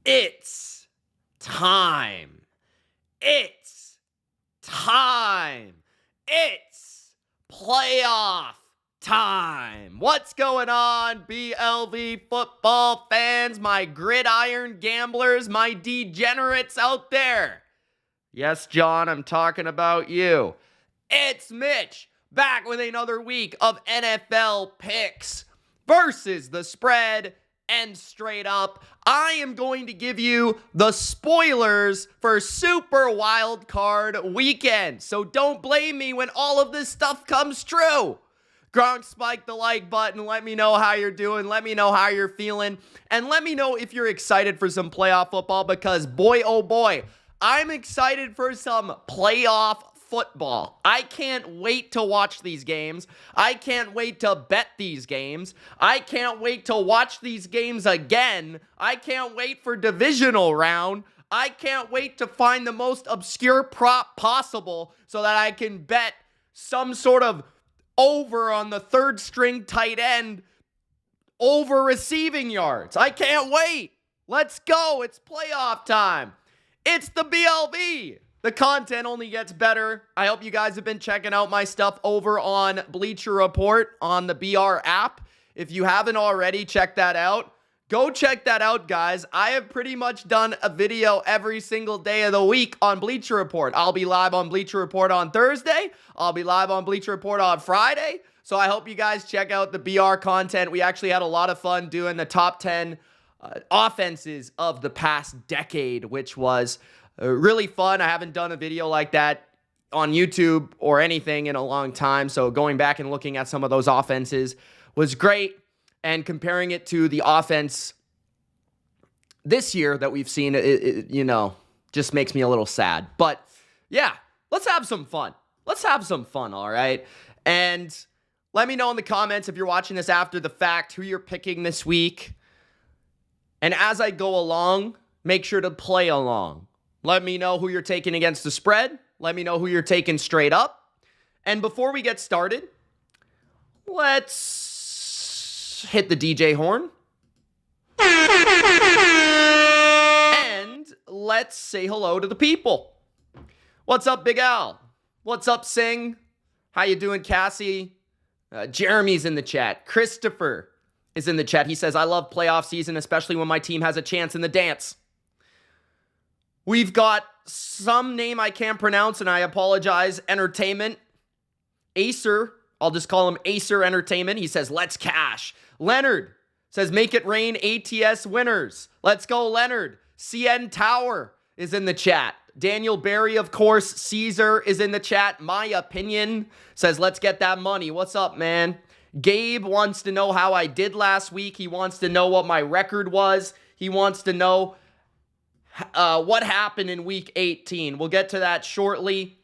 It's time. It's time. It's playoff time. What's going on, BLV football fans, my gridiron gamblers, my degenerates out there? Yes, John, I'm talking about you. It's Mitch, back with another week of NFL picks versus the spread and straight up. I am going to give you the spoilers for Super Wild Card Weekend. So don't blame me when all of this stuff comes true. Gronk, spike the like button. Let me know how you're doing. Let me know how you're feeling. And let me know if you're excited for some playoff football, because boy, oh boy, I'm excited for some playoff football. I can't wait to watch these games. I can't wait to bet these games. I can't wait to watch these games again. I can't wait for divisional round. I can't wait to find the most obscure prop possible so that I can bet some sort of over on the third string tight end over receiving yards. I can't wait. Let's go. It's playoff time. It's the BLV. The content only gets better. I hope you guys have been checking out my stuff over on Bleacher Report on the BR app. If you haven't already, check that out. Go check that out, guys. I have pretty much done a video every single day of the week on Bleacher Report. I'll be live on Bleacher Report on Thursday. I'll be live on Bleacher Report on Friday. So I hope you guys check out the BR content. We actually had a lot of fun doing the top 10 offenses of the past decade, which was really fun. I haven't done a video like that on YouTube or anything in a long time. So going back and looking at some of those offenses was great. And comparing it to the offense this year that we've seen, just makes me a little sad. But yeah, let's have some fun. Let's have some fun, all right? And let me know in the comments if you're watching this after the fact, who you're picking this week. And as I go along, make sure to play along. Let me know who you're taking against the spread. Let me know who you're taking straight up. And before we get started, let's hit the DJ horn. And let's say hello to the people. What's up, Big Al? What's up, Sing? How you doing, Cassie? Jeremy's in the chat. Christopher is in the chat. He says, I love playoff season, especially when my team has a chance in the dance. We've got some name I can't pronounce, and I apologize. Entertainment. Acer. I'll just call him Acer Entertainment. He says, let's cash. Leonard says, make it rain, ATS winners. Let's go, Leonard. CN Tower is in the chat. Daniel Barry, of course. Caesar is in the chat. My opinion says, let's get that money. What's up, man? Gabe wants to know how I did last week. He wants to know what my record was. He wants to know what happened in week 18. We'll get to that shortly.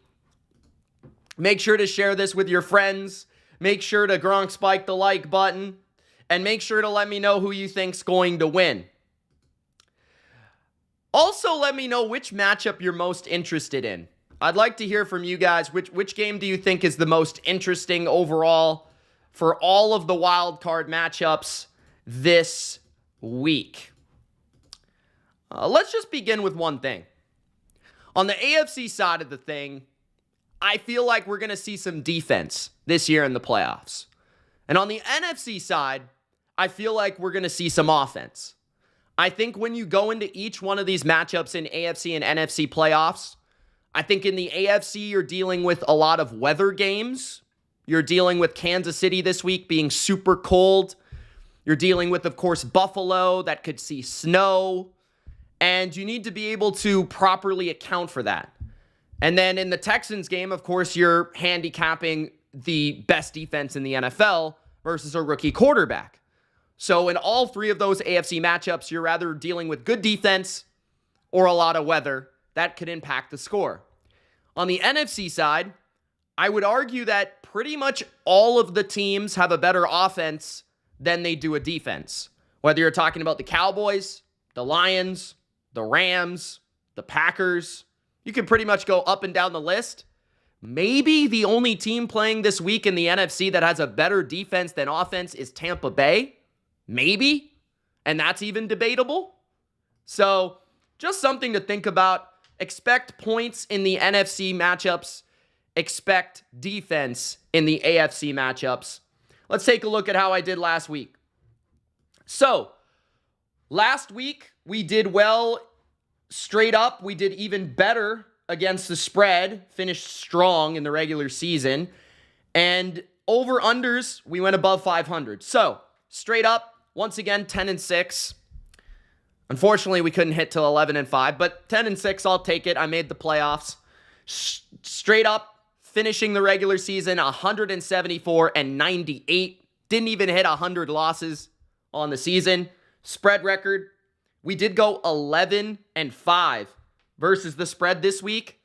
Make sure to share this with your friends. Make sure to Gronk spike the like button. And make sure to let me know who you think's going to win. Also, let me know which matchup you're most interested in. I'd like to hear from you guys. Which game do you think is the most interesting overall for all of the wild card matchups this week? Let's just begin with one thing. On the AFC side of the thing, I feel like we're going to see some defense this year in the playoffs. And on the NFC side, I feel like we're going to see some offense. I think when you go into each one of these matchups in AFC and NFC playoffs, I think in the AFC, you're dealing with a lot of weather games. You're dealing with Kansas City this week being super cold. You're dealing with, of course, Buffalo that could see snow. And you need to be able to properly account for that. And then in the Texans game, of course, you're handicapping the best defense in the NFL versus a rookie quarterback. So in all three of those AFC matchups, you're either dealing with good defense or a lot of weather that could impact the score. On the NFC side, I would argue that pretty much all of the teams have a better offense than they do a defense. Whether you're talking about the Cowboys, the Lions, the Rams, the Packers, you can pretty much go up and down the list. Maybe the only team playing this week in the NFC that has a better defense than offense is Tampa Bay. Maybe. And that's even debatable. So just something to think about. Expect points in the NFC matchups. Expect defense in the AFC matchups. Let's take a look at how I did last week. So last week, we did well straight up. We did even better against the spread, finished strong in the regular season. And over-unders, we went above 500. So straight up, once again, 10-6. Unfortunately, we couldn't hit till 11-5, but 10-6, I'll take it. I made the playoffs. Straight up, finishing the regular season 174-98. Didn't even hit 100 losses on the season. Spread record, we did go 11-5 versus the spread this week.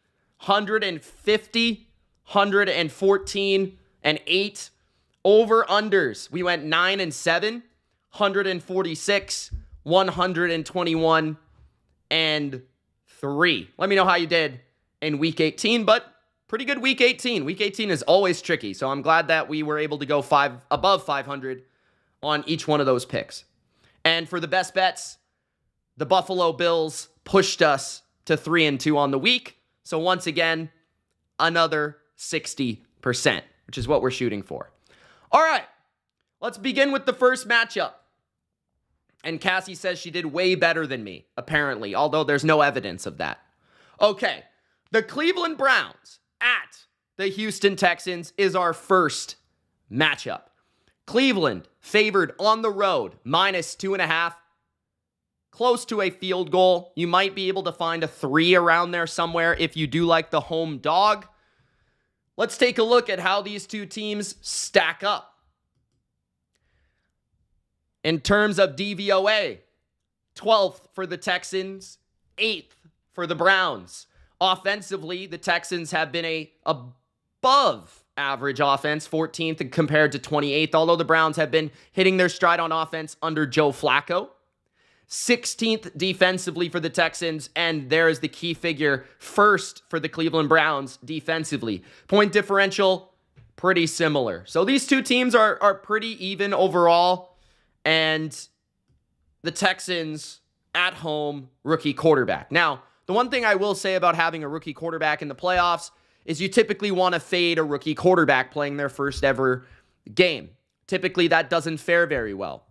150, 114-8. Over-unders, we went 9-7, 146, 121-3. Let me know how you did in week 18, but pretty good week 18. Week 18 is always tricky, so I'm glad that we were able to go above 500 on each one of those picks. And for the best bets, the Buffalo Bills pushed us to 3-2 on the week. So once again, another 60%, which is what we're shooting for. All right, let's begin with the first matchup. And Cassie says she did way better than me, apparently, although there's no evidence of that. Okay, the Cleveland Browns at the Houston Texans is our first matchup. Cleveland favored on the road, -2.5. Close to a field goal. You might be able to find a 3 around there somewhere if you do like the home dog. Let's take a look at how these two teams stack up. In terms of DVOA, 12th for the Texans, 8th for the Browns. Offensively, the Texans have been above average offense, 14th compared to 28th, although the Browns have been hitting their stride on offense under Joe Flacco. 16th defensively for the Texans, and there is the key figure, first for the Cleveland Browns defensively. Point differential, pretty similar. So these two teams are pretty even overall, and the Texans at home, rookie quarterback. Now, the one thing I will say about having a rookie quarterback in the playoffs is you typically want to fade a rookie quarterback playing their first ever game. Typically, that doesn't fare very well.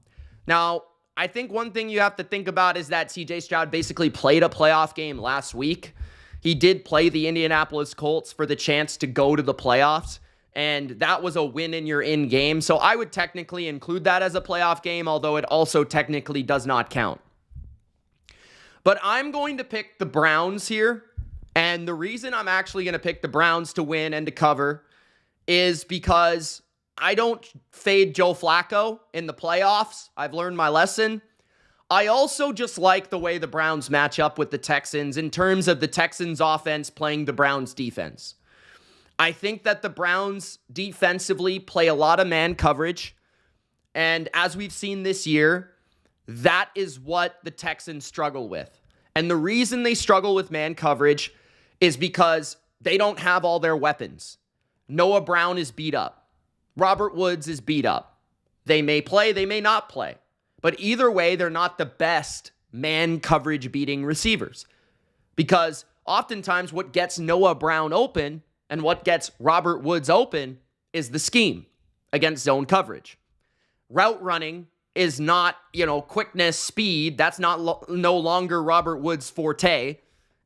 Now, I think one thing you have to think about is that CJ Stroud basically played a playoff game last week. He did play the Indianapolis Colts for the chance to go to the playoffs, and that was a win in your in game. So I would technically include that as a playoff game, although it also technically does not count. But I'm going to pick the Browns here, and the reason I'm actually going to pick the Browns to win and to cover is because I don't fade Joe Flacco in the playoffs. I've learned my lesson. I also just like the way the Browns match up with the Texans in terms of the Texans offense playing the Browns defense. I think that the Browns defensively play a lot of man coverage. And as we've seen this year, that is what the Texans struggle with. And the reason they struggle with man coverage is because they don't have all their weapons. Noah Brown is beat up. Robert Woods is beat up. They may play, they may not play. But either way, they're not the best man coverage beating receivers. Because oftentimes what gets Noah Brown open and what gets Robert Woods open is the scheme against zone coverage. Route running is not, quickness, speed. That's no longer Robert Woods' forte.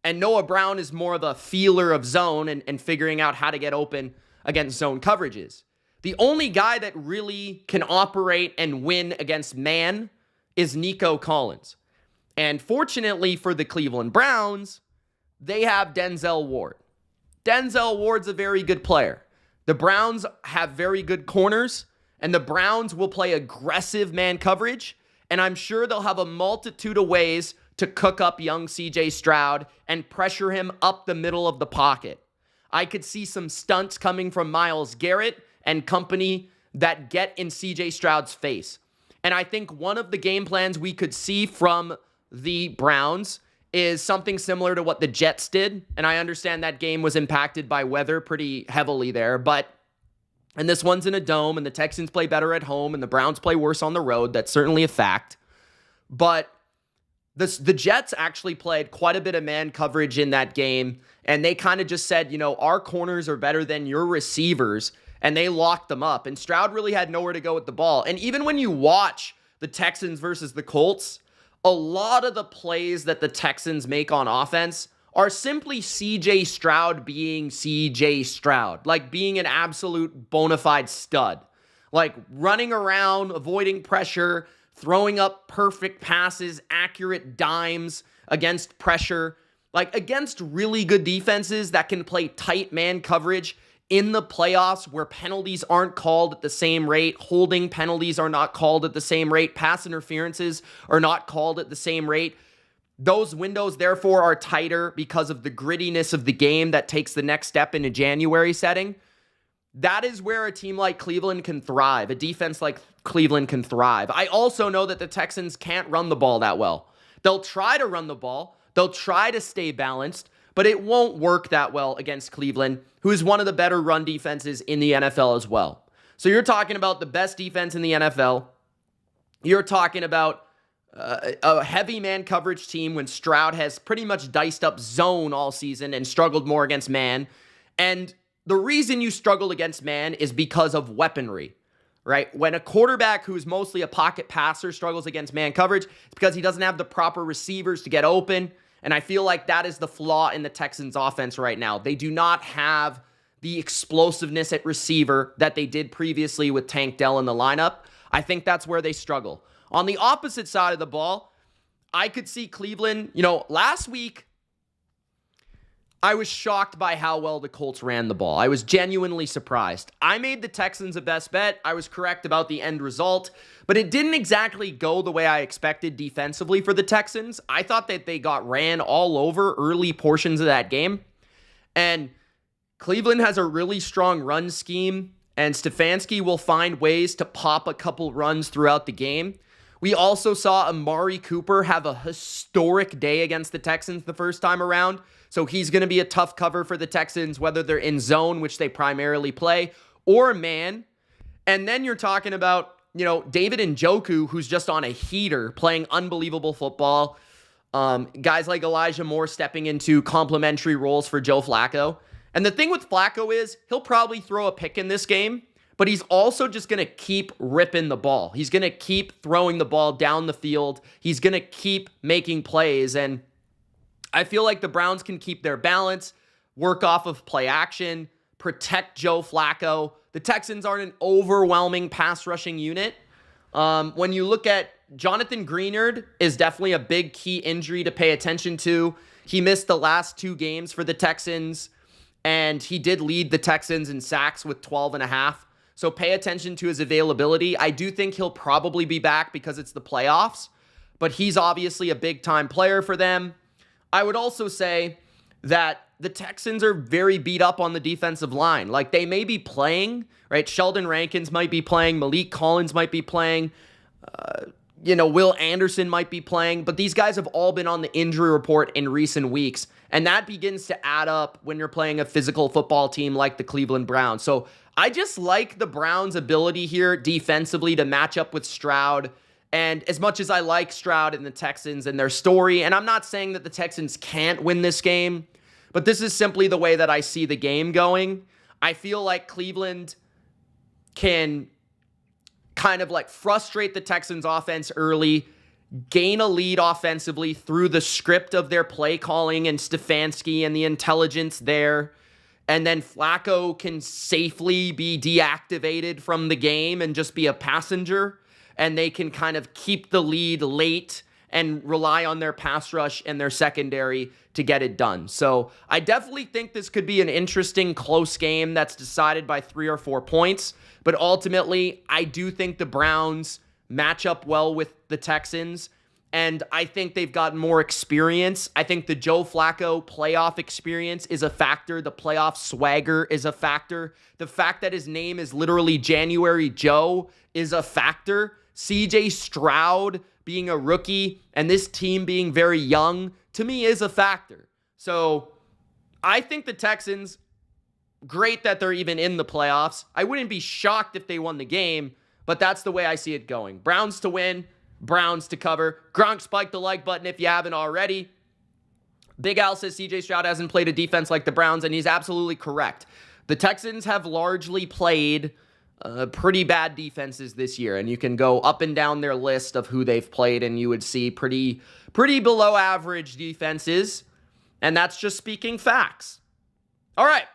And Noah Brown is more of a feeler of zone and figuring out how to get open against zone coverages. The only guy that really can operate and win against man is Nico Collins. And fortunately for the Cleveland Browns, they have Denzel Ward. Denzel Ward's a very good player. The Browns have very good corners, and the Browns will play aggressive man coverage, and I'm sure they'll have a multitude of ways to cook up young CJ Stroud and pressure him up the middle of the pocket. I could see some stunts coming from Myles Garrett and company that get in CJ Stroud's face. And I think one of the game plans we could see from the Browns is something similar to what the Jets did. And I understand that game was impacted by weather pretty heavily there, and this one's in a dome, and the Texans play better at home, and the Browns play worse on the road. That's certainly a fact. But the Jets actually played quite a bit of man coverage in that game, and they kind of just said, our corners are better than your receivers, and they locked them up. And Stroud really had nowhere to go with the ball. And even when you watch the Texans versus the Colts, a lot of the plays that the Texans make on offense are simply CJ Stroud being CJ Stroud, like being an absolute bona fide stud, like running around, avoiding pressure, throwing up perfect passes, accurate dimes against pressure, like against really good defenses that can play tight man coverage in the playoffs where penalties aren't called at the same rate, holding penalties are not called at the same rate, pass interferences are not called at the same rate. Those windows, therefore, are tighter because of the grittiness of the game that takes the next step in a January setting. That is where a team like Cleveland can thrive. A defense like Cleveland can thrive. I also know that the Texans can't run the ball that well. They'll try to run the ball. They'll try to stay balanced, but it won't work that well against Cleveland, who is one of the better run defenses in the NFL as well. So you're talking about the best defense in the NFL. You're talking about a heavy man coverage team when Stroud has pretty much diced up zone all season and struggled more against man. And the reason you struggle against man is because of weaponry, right? When a quarterback who's mostly a pocket passer struggles against man coverage, it's because he doesn't have the proper receivers to get open. And I feel like that is the flaw in the Texans offense right now. They do not have the explosiveness at receiver that they did previously with Tank Dell in the lineup. I think that's where they struggle. On the opposite side of the ball, I could see Cleveland, last week, I was shocked by how well the Colts ran the ball. I was genuinely surprised. I made the Texans a best bet. I was correct about the end result, but it didn't exactly go the way I expected defensively for the Texans. I thought that they got ran all over early portions of that game, and Cleveland has a really strong run scheme, and Stefanski will find ways to pop a couple runs throughout the game. We also saw Amari Cooper have a historic day against the Texans the first time around. So he's going to be a tough cover for the Texans, whether they're in zone, which they primarily play, or man. And then you're talking about, David Njoku, who's just on a heater, playing unbelievable football. Guys like Elijah Moore stepping into complementary roles for Joe Flacco. And the thing with Flacco is he'll probably throw a pick in this game, but he's also just going to keep ripping the ball. He's going to keep throwing the ball down the field. He's going to keep making plays. And I feel like the Browns can keep their balance, work off of play action, protect Joe Flacco. The Texans aren't an overwhelming pass rushing unit. When you look at Jonathan Greenard is definitely a big key injury to pay attention to. He missed the last 2 games for the Texans, and he did lead the Texans in sacks with 12.5. So pay attention to his availability. I do think he'll probably be back because it's the playoffs, but he's obviously a big-time player for them. I would also say that the Texans are very beat up on the defensive line. Like, they may be playing, right? Sheldon Rankins might be playing. Malik Collins might be playing. Will Anderson might be playing. But these guys have all been on the injury report in recent weeks. And that begins to add up when you're playing a physical football team like the Cleveland Browns. So I just like the Browns' ability here defensively to match up with Stroud. And as much as I like Stroud and the Texans and their story, and I'm not saying that the Texans can't win this game, but this is simply the way that I see the game going. I feel like Cleveland can kind of like frustrate the Texans offense early, gain a lead offensively through the script of their play calling and Stefanski and the intelligence there. And then Flacco can safely be deactivated from the game and just be a passenger. And they can kind of keep the lead late and rely on their pass rush and their secondary to get it done. So I definitely think this could be an interesting, close game that's decided by 3 or 4 points. But ultimately, I do think the Browns match up well with the Texans. And I think they've got more experience. I think the Joe Flacco playoff experience is a factor. The playoff swagger is a factor. The fact that his name is literally January Joe is a factor. CJ Stroud being a rookie and this team being very young, to me, is a factor. So I think the Texans, great that they're even in the playoffs. I wouldn't be shocked if they won the game, but that's the way I see it going. Browns to win. Browns to cover. Gronk, spike the like button if you haven't already. Big Al says CJ Stroud hasn't played a defense like the Browns, and he's absolutely correct. The Texans have largely played pretty bad defenses this year, and you can go up and down their list of who they've played, and you would see pretty below average defenses, and that's just speaking facts. All right,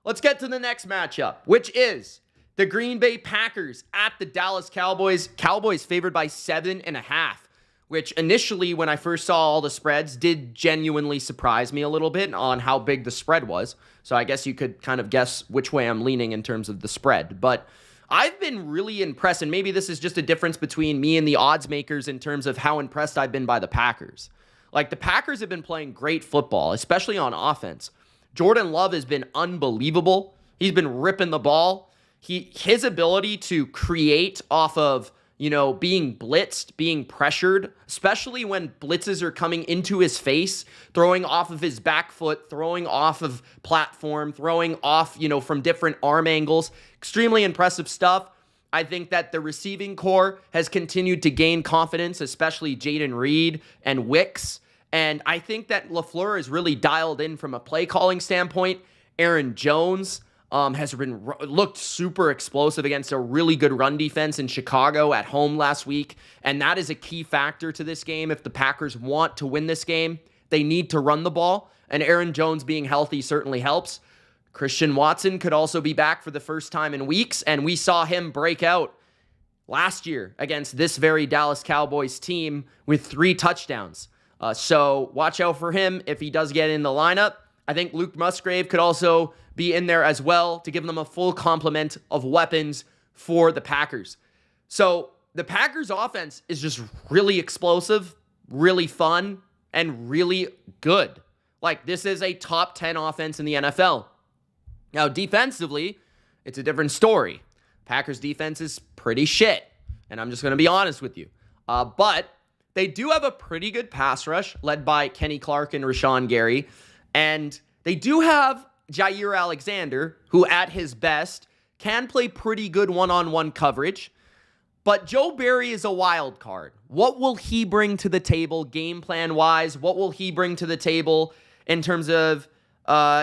let's get to the next matchup, which is the Green Bay Packers at the Dallas Cowboys. Cowboys favored by 7.5. Which initially, when I first saw all the spreads, did genuinely surprise me a little bit on how big the spread was. So I guess you could kind of guess which way I'm leaning in terms of the spread. But I've been really impressed, and maybe this is just a difference between me and the odds makers in terms of how impressed I've been by the Packers. Like, the Packers have been playing great football, especially on offense. Jordan Love has been unbelievable. He's been ripping the ball. His ability to create off of being blitzed, being pressured, especially when blitzes are coming into his face, throwing off of his back foot, throwing off of platform, throwing off, from different arm angles. Extremely impressive stuff. I think that the receiving core has continued to gain confidence, especially Jaden Reed and Wicks. And I think that LaFleur is really dialed in from a play calling standpoint. Aaron Jones has looked super explosive against a really good run defense in Chicago at home last week. And that is a key factor to this game. If the Packers want to win this game, they need to run the ball. And Aaron Jones being healthy certainly helps. Christian Watson could also be back for the first time in weeks. And we saw him break out last year against this very Dallas Cowboys team with 3 touchdowns. So watch out for him if he does get in the lineup. I think Luke Musgrave could also be in there as well to give them a full complement of weapons for the Packers. So the Packers offense is just really explosive, really fun, and really good. Like, this is a top 10 offense in the NFL. Now, defensively, it's a different story. Packers defense is pretty shit, and I'm just going to be honest with you. But they do have a pretty good pass rush led by Kenny Clark and Rashawn Gary. And they do have Jair Alexander, who at his best can play pretty good one-on-one coverage. But Joe Barry is a wild card. What will he bring to the table game plan-wise? What will he bring to the table in terms of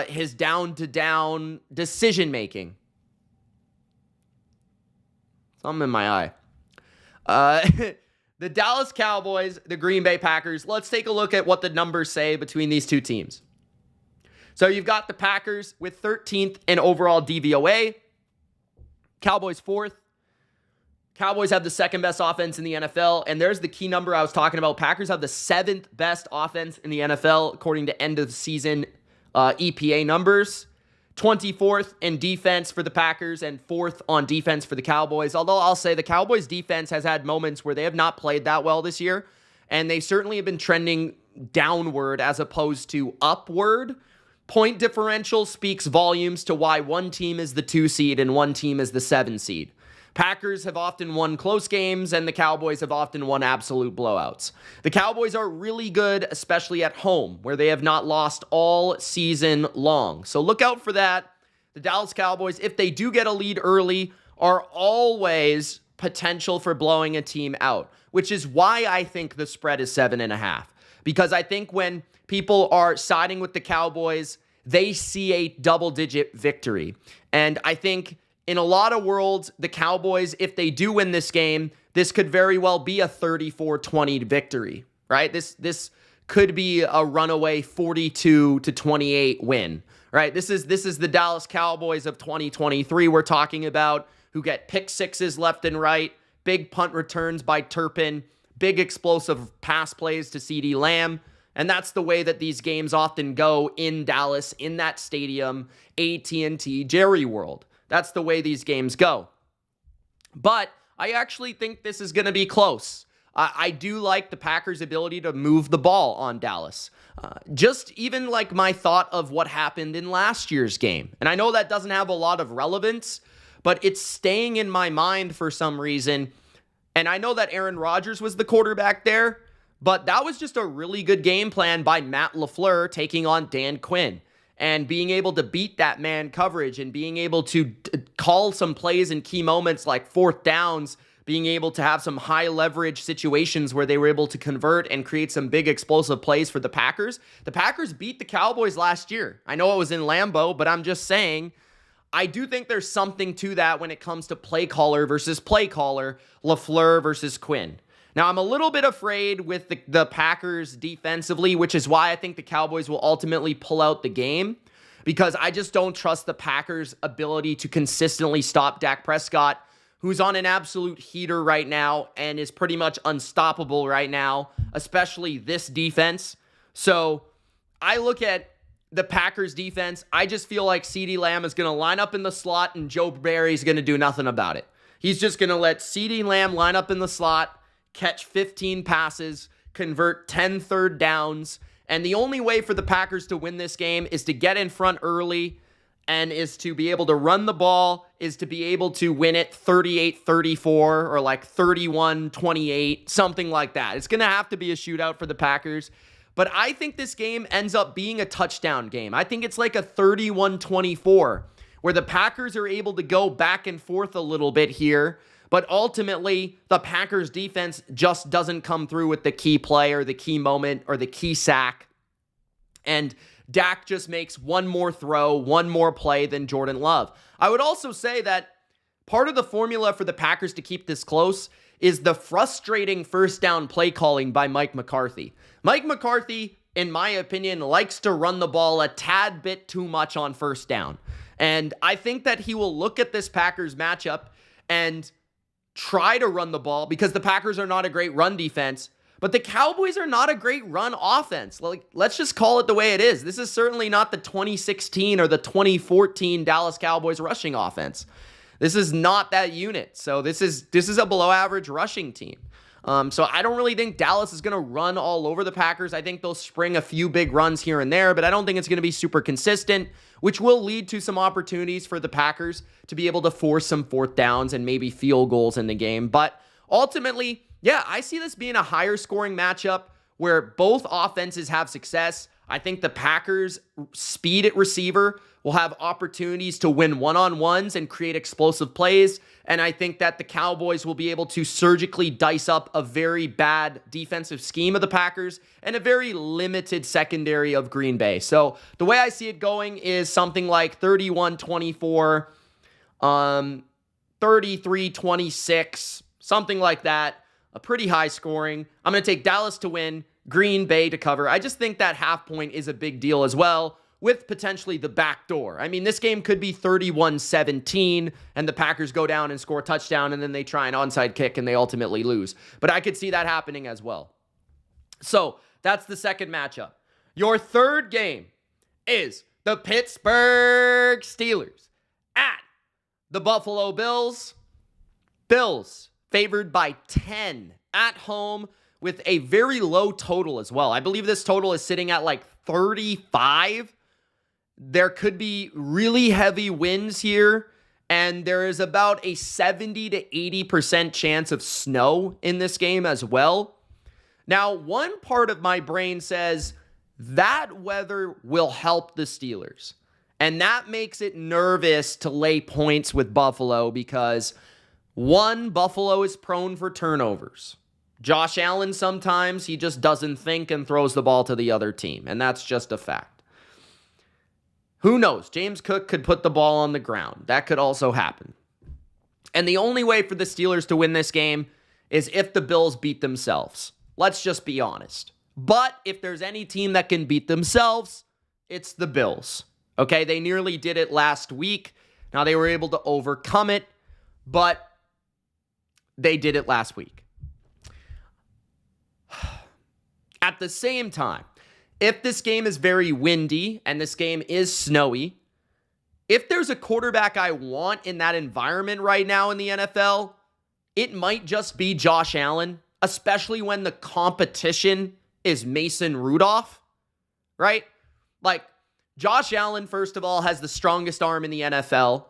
his down-to-down decision-making? Something in my eye. The Dallas Cowboys, the Green Bay Packers. Let's take a look at what the numbers say between these two teams. So you've got the Packers with 13th in overall DVOA. Cowboys 4th. Cowboys have the second best offense in the NFL. And there's the key number I was talking about. Packers have the 7th best offense in the NFL according to end of the season EPA numbers. 24th in defense for the Packers and 4th on defense for the Cowboys. Although I'll say the Cowboys defense has had moments where they have not played that well this year. And they certainly have been trending downward as opposed to upward. Point differential speaks volumes to why one team is the 2 seed and one team is the 7 seed. Packers have often won close games, and the Cowboys have often won absolute blowouts. The Cowboys are really good, especially at home, where they have not lost all season long. So look out for that. The Dallas Cowboys, if they do get a lead early, are always potential for blowing a team out, which is why I think the spread is 7.5. Because I think when people are siding with the Cowboys, they see a double-digit victory. And I think in a lot of worlds, the Cowboys, if they do win this game, this could very well be a 34-20 victory, right? This could be a runaway 42-28 win, right? This is the Dallas Cowboys of 2023 we're talking about, who get pick sixes left and right, big punt returns by Turpin, big explosive pass plays to CeeDee Lamb. And that's the way that these games often go in Dallas, in that stadium, AT&T, Jerry World. That's the way these games go. But I actually think this is going to be close. I do like the Packers' ability to move the ball on Dallas. Just even like my thought of what happened in last year's game. And I know that doesn't have a lot of relevance, but it's staying in my mind for some reason. And I know that Aaron Rodgers was the quarterback there, but that was just a really good game plan by Matt LaFleur taking on Dan Quinn and being able to beat that man coverage and being able to call some plays in key moments like fourth downs being able to have some high leverage situations where they were able to convert and create some big explosive plays for the Packers. The Packers beat the Cowboys last year. I know it was in Lambeau, but I'm just saying, I do think there's something to that when it comes to play caller versus play caller, LaFleur versus Quinn. Now, I'm a little bit afraid with the Packers defensively, which is why I think the Cowboys will ultimately pull out the game, because I just don't trust the Packers' ability to consistently stop Dak Prescott, who's on an absolute heater right now and is pretty much unstoppable right now, especially this defense. So I look at the Packers defense. I just feel like CeeDee Lamb is going to line up in the slot and Joe Barry's going to do nothing about it. He's just going to let CeeDee Lamb line up in the slot, catch 15 passes, convert 10 third downs. And the only way for the Packers to win this game is to get in front early and is to be able to run the ball, is to be able to win it 38-34 or like 31-28, something like that. It's going to have to be a shootout for the Packers. But I think this game ends up being a touchdown game. I think it's like a 31-24 where the Packers are able to go back and forth a little bit here. But ultimately, the Packers defense just doesn't come through with the key play or the key moment or the key sack. And Dak just makes one more throw, one more play than Jordan Love. I would also say that part of the formula for the Packers to keep this close is the frustrating first down play calling by Mike McCarthy. Mike McCarthy, in my opinion, likes to run the ball a tad bit too much on first down. And I think that he will look at this Packers matchup and try to run the ball because the Packers are not a great run defense. But the Cowboys are not a great run offense. Like, let's just call it the way it is. This is certainly not the 2016 or the 2014 Dallas Cowboys rushing offense. This is not that unit. So this is a below average rushing team. So I don't really think Dallas is going to run all over the Packers. I think they'll spring a few big runs here and there, but I don't think it's going to be super consistent, which will lead to some opportunities for the Packers to be able to force some fourth downs and maybe field goals in the game. But ultimately, yeah, I see this being a higher scoring matchup where both offenses have success. I think the Packers' speed at receiver will have opportunities to win one-on-ones and create explosive plays. And I think that the Cowboys will be able to surgically dice up a very bad defensive scheme of the Packers and a very limited secondary of Green Bay. So the way I see it going is something like 31-24, 33-26, something like that. A pretty high scoring. I'm going to take Dallas to win, Green Bay to cover. I just think that half point is a big deal as well, with potentially the back door. I mean, this game could be 31-17, and the Packers go down and score a touchdown, and then they try an onside kick, and they ultimately lose. But I could see that happening as well. So that's the second matchup. Your third game is the Pittsburgh Steelers at the Buffalo Bills. Bills favored by 10 at home with a very low total as well. I believe this total is sitting at like 35. There could be really heavy winds here, and there is about a 70 to 80% chance of snow in this game as well. Now, one part of my brain says that weather will help the Steelers, and that makes it nervous to lay points with Buffalo because one, Buffalo is prone for turnovers. Josh Allen, sometimes he just doesn't think and throws the ball to the other team, and that's just a fact. Who knows? James Cook could put the ball on the ground. That could also happen. And the only way for the Steelers to win this game is if the Bills beat themselves. Let's just be honest. But if there's any team that can beat themselves, it's the Bills. Okay, they nearly did it last week. Now, they were able to overcome it, but they did it last week. At the same time, if this game is very windy and this game is snowy, if there's a quarterback I want in that environment right now in the NFL, it might just be Josh Allen, especially when the competition is Mason Rudolph, right? Like, Josh Allen, first of all, has the strongest arm in the NFL,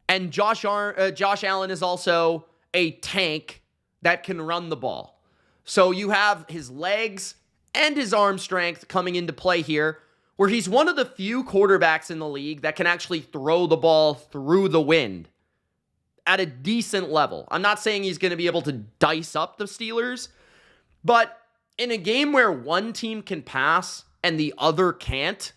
and Josh Allen is also a tank that can run the ball. So you have his legs and his arm strength coming into play here, where he's one of the few quarterbacks in the league that can actually throw the ball through the wind. at a decent level. I'm not saying he's going to be able to dice up the Steelers, but in a game where one team can pass and the other can't,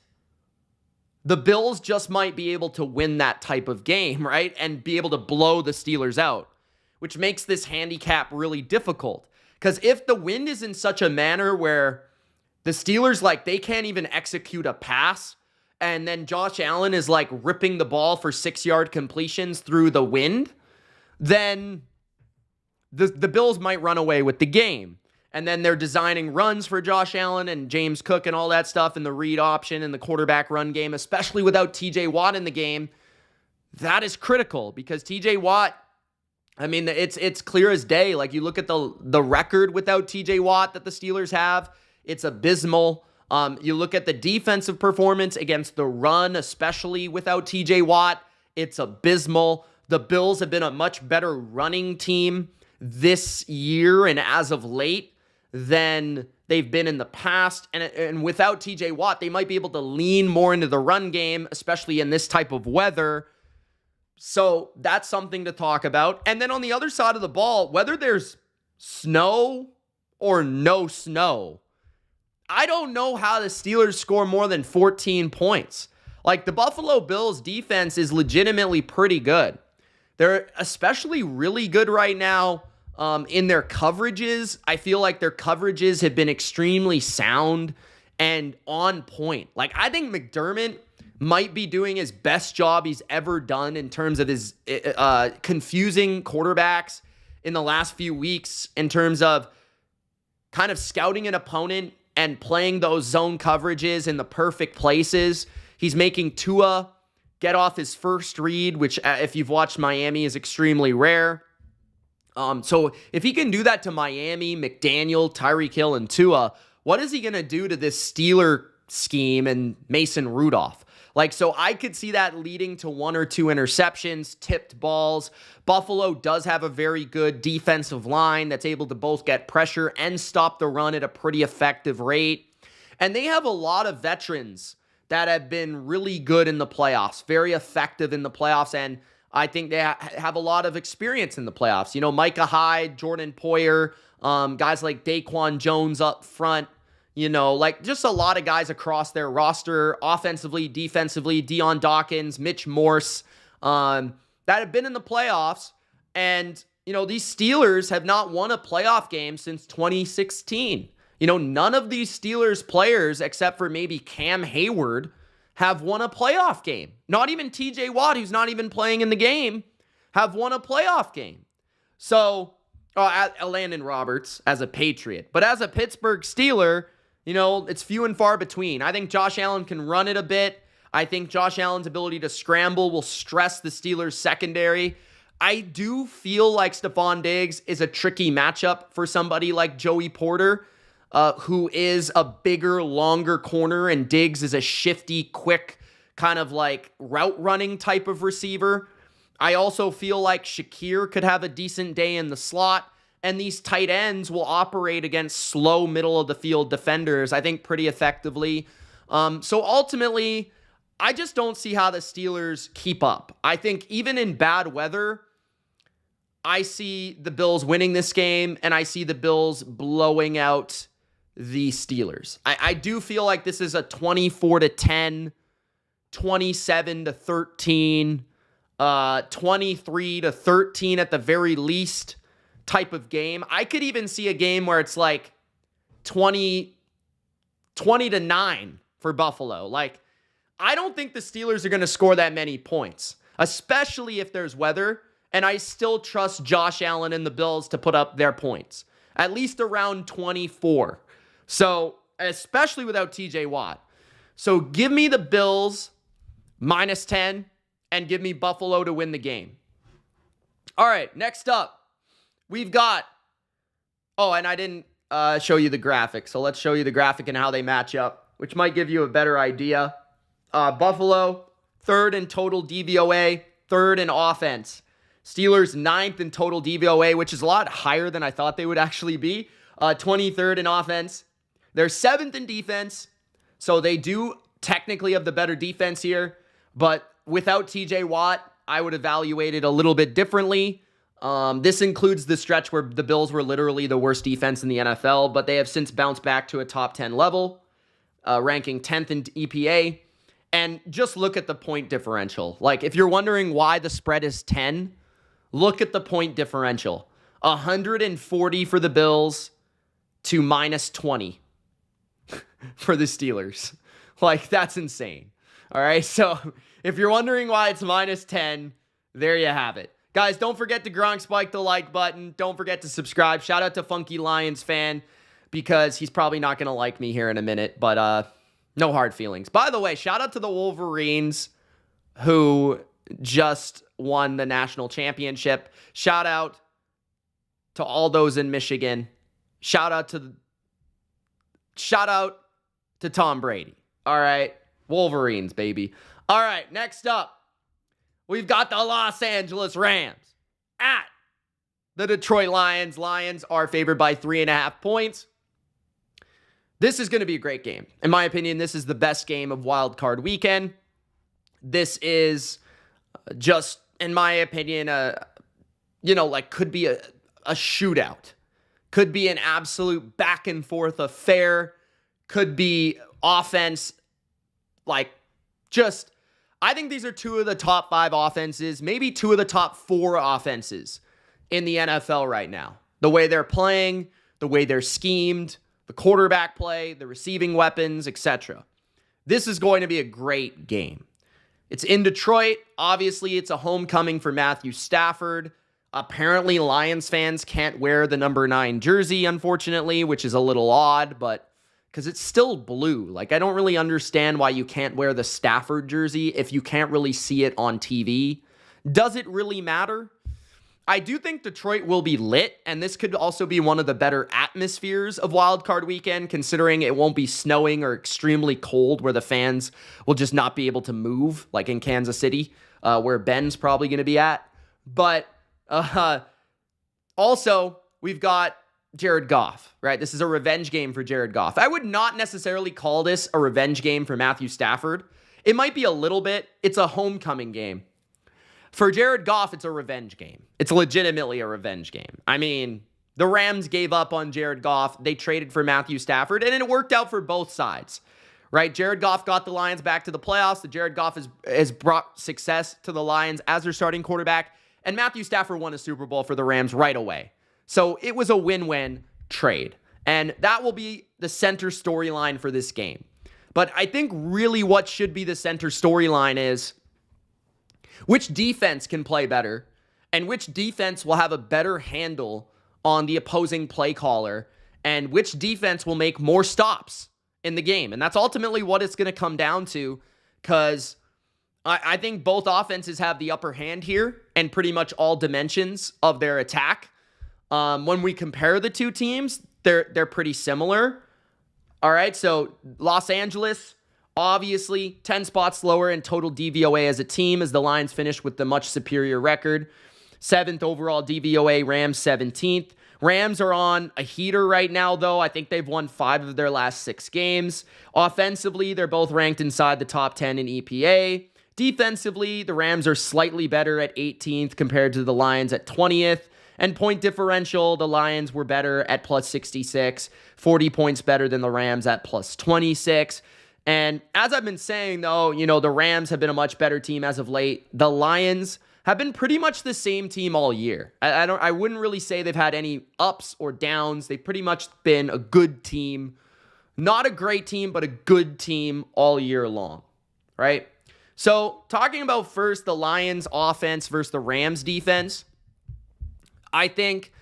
the Bills just might be able to win that type of game, right? And be able to blow the Steelers out, which makes this handicap really difficult. Because if the wind is in such a manner where the Steelers, like, they can't even execute a pass, and then Josh Allen is, like, ripping the ball for 6-yard completions through the wind, then the Bills might run away with the game. And then they're designing runs for Josh Allen and James Cook and all that stuff in the read option and the quarterback run game, especially without TJ Watt in the game. That is critical because TJ Watt, I mean, it's clear as day. Like, you look at the record without TJ Watt that the Steelers have, it's abysmal. You look at the defensive performance against the run, especially without TJ Watt, it's abysmal. The Bills have been a much better running team this year and as of late than they've been in the past. And without TJ Watt, they might be able to lean more into the run game, especially in this type of weather. So that's something to talk about. And then on the other side of the ball, whether there's snow or no snow, I don't know how the Steelers score more than 14 points. Like, the Buffalo Bills defense is legitimately pretty good. They're especially really good right now in their coverages. I feel like their coverages have been extremely sound and on point. Like, I think McDermott might be doing his best job he's ever done in terms of his confusing quarterbacks in the last few weeks, in terms of kind of scouting an opponent and playing those zone coverages in the perfect places. He's making Tua get off his first read, which, if you've watched Miami, is extremely rare. So if he can do that to Miami, McDaniel, Tyreek Hill, and Tua, what is he going to do to this Steeler scheme and Mason Rudolph? Like, so I could see that leading to 1 or 2 interceptions, tipped balls. Buffalo does have a very good defensive line that's able to both get pressure and stop the run at a pretty effective rate. And they have a lot of veterans that have been really good in the playoffs, very effective in the playoffs, and I think they have a lot of experience in the playoffs. You know, Micah Hyde, Jordan Poyer, guys like Daquan Jones up front, you know, like just a lot of guys across their roster, offensively, defensively, Deion Dawkins, Mitch Morse, that have been in the playoffs. And, you know, these Steelers have not won a playoff game since 2016. You know, none of these Steelers players, except for maybe Cam Hayward, have won a playoff game. Not even TJ Watt, who's not even playing in the game, have won a playoff game. So, Landon Roberts as a Patriot. But as a Pittsburgh Steeler, you know, it's few and far between. I think Josh Allen can run it a bit. I think Josh Allen's ability to scramble will stress the Steelers' secondary. I do feel like Stephon Diggs is a tricky matchup for somebody like Joey Porter, who is a bigger, longer corner, and Diggs is a shifty, quick, kind of like route running type of receiver. I also feel like Shakir could have a decent day in the slot, and these tight ends will operate against slow middle of the field defenders, I think, pretty effectively. So ultimately, I just don't see how the Steelers keep up. I think even in bad weather, I see the Bills winning this game, and I see the Bills blowing out the Steelers. I do feel like this is a 24-10, 27-13, 23-13 at the very least type of game. I could even see a game where it's like 20-9 for Buffalo. Like, I don't think the Steelers are going to score that many points, especially if there's weather, and I still trust Josh Allen and the Bills to put up their points, at least around 24. So, especially without TJ Watt. So, give me the Bills -10 and give me Buffalo to win the game. All right, next up, we've got, and I didn't show you the graphic, so let's show you the graphic and how they match up, which might give you a better idea. Buffalo, 3rd in total DVOA, 3rd in offense. Steelers, 9th in total DVOA, which is a lot higher than I thought they would actually be. 23rd in offense. They're 7th in defense, so they do technically have the better defense here, but without TJ Watt, I would evaluate it a little bit differently. This includes the stretch where the Bills were literally the worst defense in the NFL, but they have since bounced back to a top 10 level, ranking 10th in EPA. And just look at the point differential. Like, if you're wondering why the spread is 10, look at the point differential. 140 for the Bills to minus 20 for the Steelers. Like, that's insane. All right, so if you're wondering why it's minus 10, there you have it. Guys, don't forget to Gronk spike the like button. Don't forget to subscribe. Shout out to Funky Lions fan, because he's probably not going to like me here in a minute, but no hard feelings. By the way, shout out to the Wolverines who just won the national championship. Shout out to all those in Michigan. Shout out to Tom Brady. All right, Wolverines, baby. All right, next up, we've got the Los Angeles Rams at the Detroit Lions. Lions are favored by 3.5 points. This is going to be a great game. In my opinion, this is the best game of Wild Card Weekend. This is just, in my opinion, could be a shootout. Could be an absolute back and forth affair. Could be offense, I think these are two of the top 5 offenses, maybe two of the top 4 offenses in the NFL right now. The way they're playing, the way they're schemed, the quarterback play, the receiving weapons, etc. This is going to be a great game. It's in Detroit. Obviously, it's a homecoming for Matthew Stafford. Apparently, Lions fans can't wear the number 9 jersey, unfortunately, which is a little odd, but because it's still blue. I don't really understand why you can't wear the Stafford jersey if you can't really see it on TV. Does it really matter? I do think Detroit will be lit, and this could also be one of the better atmospheres of Wild Card Weekend, considering it won't be snowing or extremely cold where the fans will just not be able to move, like in Kansas City, where Ben's probably going to be at. But also, we've got Jared Goff, right? This is a revenge game for Jared Goff. I would not necessarily call this a revenge game for Matthew Stafford. It might be a little bit. It's a homecoming game. For Jared Goff, it's a revenge game. It's legitimately a revenge game. I mean, the Rams gave up on Jared Goff. They traded for Matthew Stafford, and it worked out for both sides, right? Jared Goff got the Lions back to the playoffs. Jared Goff has brought success to the Lions as their starting quarterback, and Matthew Stafford won a Super Bowl for the Rams right away. So it was a win-win trade, and that will be the center storyline for this game. But I think really what should be the center storyline is which defense can play better and which defense will have a better handle on the opposing play caller and which defense will make more stops in the game. And that's ultimately what it's going to come down to, because I think both offenses have the upper hand here and pretty much all dimensions of their attack. When we compare the two teams, they're pretty similar. All right, so Los Angeles, obviously 10 spots lower in total DVOA as a team, as the Lions finished with the much superior record. 7th overall DVOA, Rams 17th. Rams are on a heater right now, though. I think they've won 5 of their last 6 games. Offensively, they're both ranked inside the top 10 in EPA. Defensively, the Rams are slightly better at 18th compared to the Lions at 20th. And point differential, the Lions were better at plus 66, 40 points better than the Rams at plus 26. And as I've been saying, though, the Rams have been a much better team as of late. The Lions have been pretty much the same team all year. I wouldn't really say they've had any ups or downs. They've pretty much been a good team. Not a great team, but a good team all year long, right? So talking about first the Lions offense versus the Rams defense, I think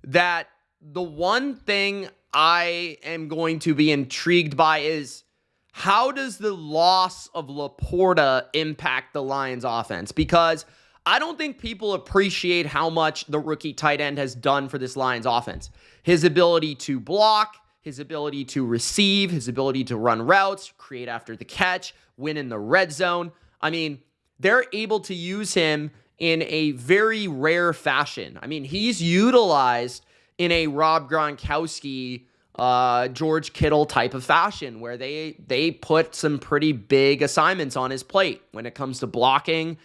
that the one thing I am going to be intrigued by is how does the loss of Laporta impact the Lions offense? Because I don't think people appreciate how much the rookie tight end has done for this Lions offense. His ability to block, his ability to receive, his ability to run routes, create after the catch, win in the red zone. I mean, they're able to use him in a very rare fashion. I mean, he's utilized in a Rob Gronkowski, George Kittle type of fashion where they put some pretty big assignments on his plate when it comes to blocking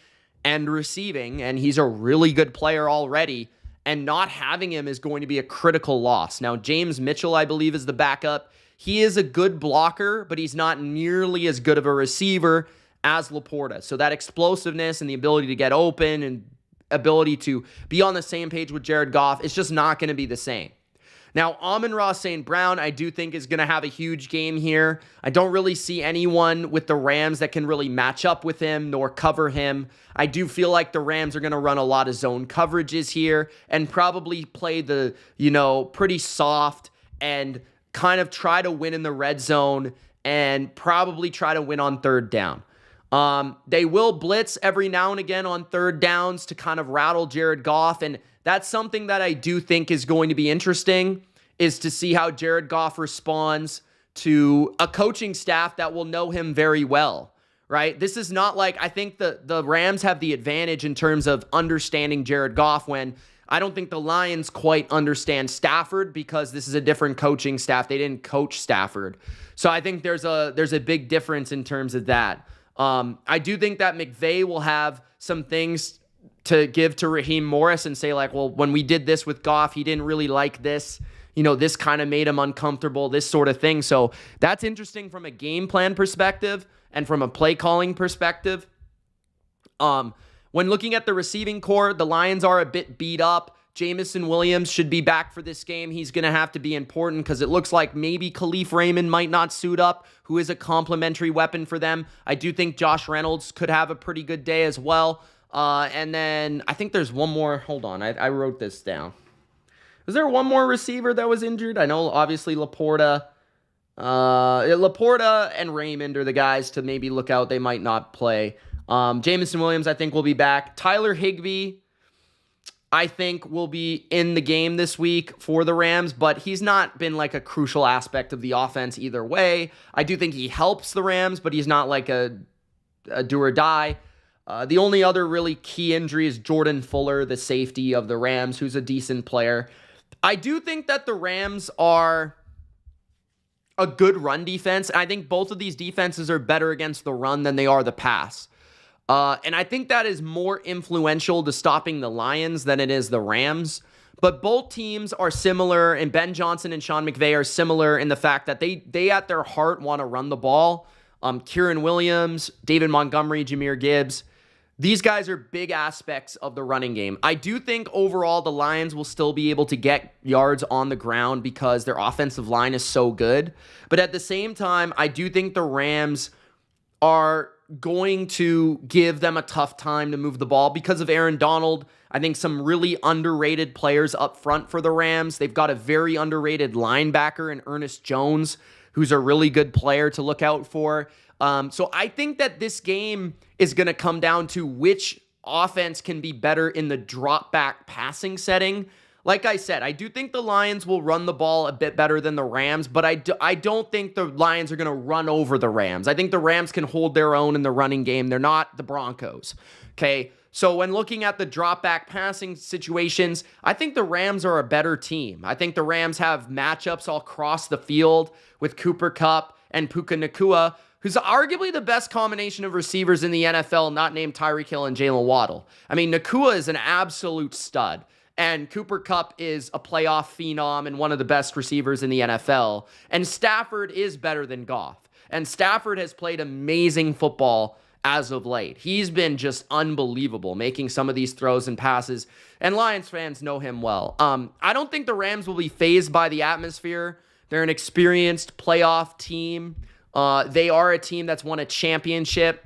and receiving, and he's a really good player already, and not having him is going to be a critical loss. Now, James Mitchell, I believe, is the backup. He is a good blocker, but he's not nearly as good of a receiver as Laporta. So that explosiveness and the ability to get open and ability to be on the same page with Jared Goff, it's just not going to be the same. Now, Amon-Ra St. Brown, I do think is going to have a huge game here. I don't really see anyone with the Rams that can really match up with him nor cover him. I do feel like the Rams are going to run a lot of zone coverages here and probably play the, pretty soft and kind of try to win in the red zone and probably try to win on third down. They will blitz every now and again on third downs to kind of rattle Jared Goff, and that's something that I do think is going to be interesting, is to see how Jared Goff responds to a coaching staff that will know him very well, right? This is not like, I think the Rams have the advantage in terms of understanding Jared Goff, when I don't think the Lions quite understand Stafford, because this is a different coaching staff. They didn't coach Stafford. So I think there's a big difference in terms of that. I do think that McVay will have some things to give to Raheem Morris and say, like, well, when we did this with Goff, he didn't really like this. This kind of made him uncomfortable, this sort of thing. So that's interesting from a game plan perspective and from a play calling perspective. When looking at the receiving core, the Lions are a bit beat up. Jamison Williams should be back for this game. He's going to have to be important because it looks like maybe Khalif Raymond might not suit up, who is a complementary weapon for them. I do think Josh Reynolds could have a pretty good day as well. And then I think there's one more. Hold on. I wrote this down. Was there one more receiver that was injured? I know, obviously, Laporta. Laporta and Raymond are the guys to maybe look out. They might not play. Jamison Williams, I think, will be back. Tyler Higbee, I think, will be in the game this week for the Rams, but he's not been like a crucial aspect of the offense either way. I do think he helps the Rams, but he's not like a do or die. The only other really key injury is Jordan Fuller, the safety of the Rams, who's a decent player. I do think that the Rams are a good run defense. I think both of these defenses are better against the run than they are the pass. And I think that is more influential to stopping the Lions than it is the Rams. But both teams are similar, and Ben Johnson and Sean McVay are similar in the fact that they at their heart want to run the ball. Kieran Williams, David Montgomery, Jahmyr Gibbs. These guys are big aspects of the running game. I do think overall the Lions will still be able to get yards on the ground because their offensive line is so good. But at the same time, I do think the Rams are going to give them a tough time to move the ball because of Aaron Donald. I think some really underrated players up front for the Rams. They've got a very underrated linebacker in Ernest Jones, who's a really good player to look out for. So I think that this game is going to come down to which offense can be better in the drop back passing setting. Like I said, I do think the Lions will run the ball a bit better than the Rams, but I don't think the Lions are going to run over the Rams. I think the Rams can hold their own in the running game. They're not the Broncos. Okay, so when looking at the drop back passing situations, I think the Rams are a better team. I think the Rams have matchups all across the field with Cooper Kupp and Puka Nacua, who's arguably the best combination of receivers in the NFL, not named Tyreek Hill and Jalen Waddle. I mean, Nacua is an absolute stud, and Cooper Kupp is a playoff phenom and one of the best receivers in the NFL. And Stafford is better than Goff. And Stafford has played amazing football as of late. He's been just unbelievable, making some of these throws and passes, and Lions fans know him well. I don't think the Rams will be fazed by the atmosphere. They're an experienced playoff team. They are a team that's won a championship.